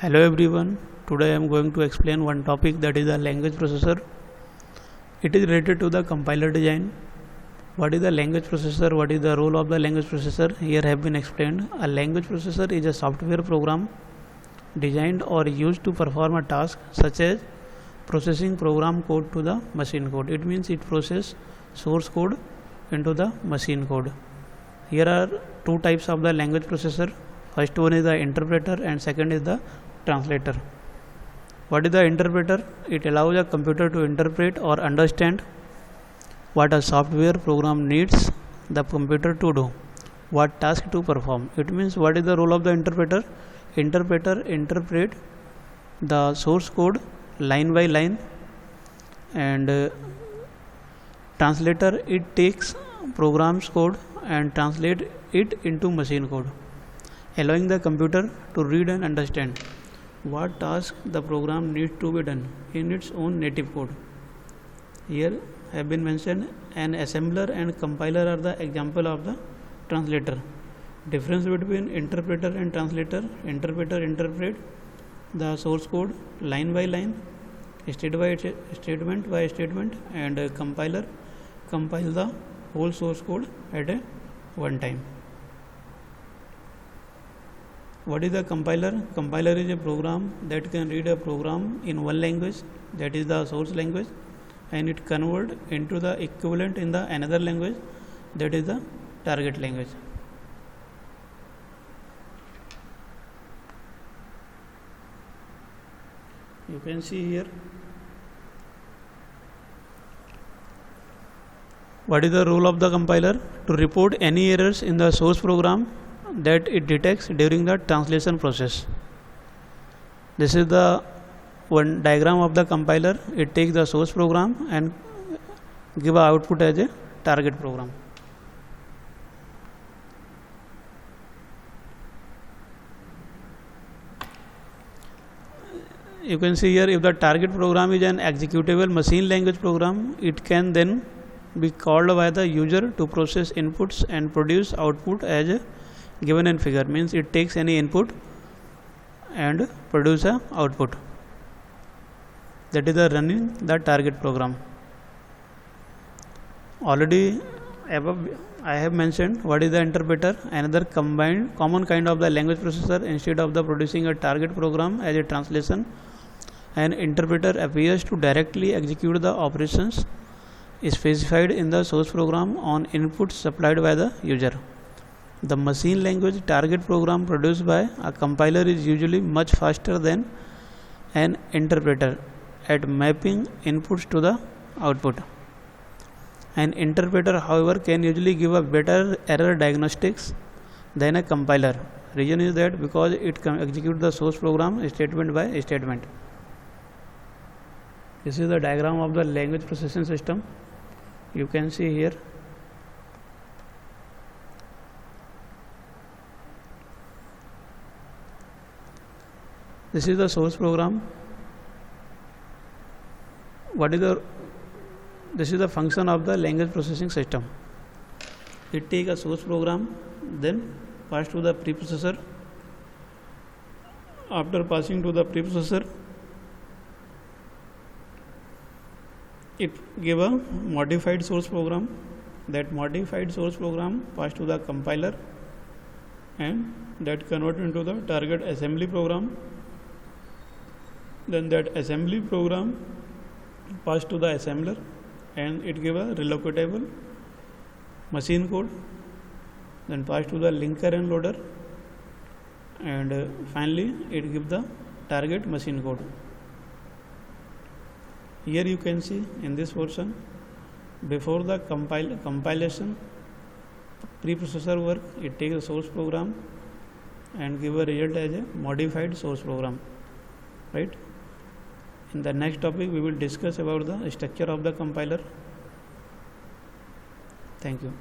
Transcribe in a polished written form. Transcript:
Hello everyone, today I am going to explain one topic, that is the language processor. It is related to the compiler design. What is the language processor? What is the role of the language processor? Here have been explained. A language processor is a software program designed or used to perform a task such as processing program code to the machine code. It means it processes source code into the machine code. Here are two types of the language processor. First one is the interpreter and second is the translator. What is the interpreter? It allows a computer to interpret or understand what a software program needs the computer to do, what task to perform. It means what is the role of the interpreter? Interpreter interpret the source code line by line, and translator it takes program's code and translate it into machine code, allowing the computer to read and understand what task the program needs to be done in its own native code. Here have been mentioned an assembler and compiler are the example of the translator. Difference between interpreter and translator: interpreter interpret the source code line by line, statement by statement, and compiler compile the whole source code at a one time. What is the compiler? Compiler is a program that can read a program in one language, that is the source language, and it convert into the equivalent in the another language, that is the target language. You can see here what is the role of the compiler: to report any errors in the source program that it detects during the translation process. This is the one diagram of the compiler. It takes the source program and give a output as a target program. You can see here, if the target program is an executable machine language program, it can then be called by the user to process inputs and produce output as a given and figure. Means it takes any input and produce a output. That is the running the target program. Already above I have mentioned what is the interpreter, another common kind of the language processor. Instead of the producing a target program as a translation, an interpreter appears to directly execute the operations specified in the source program on inputs supplied by the user. The machine language target program produced by a compiler is usually much faster than an interpreter at mapping inputs to the output. An interpreter, however, can usually give a better error diagnostics than a compiler. Reason is that because it can execute the source program statement by statement. This is the diagram of the language processing system. You can see here. This is the source program. This is the function of the language processing system. It takes a source program, then pass to the preprocessor. After passing to the preprocessor, it give a modified source program. That modified source program pass to the compiler, and that convert into the target assembly program. Then that assembly program pass to the assembler, and it give a relocatable machine code. Then pass to the linker and loader, and finally it give the target machine code. Here you can see in this portion, before the compilation preprocessor work, it takes a source program and give a result as a modified source program, right? In the next topic we will discuss about the structure of the compiler. Thank you.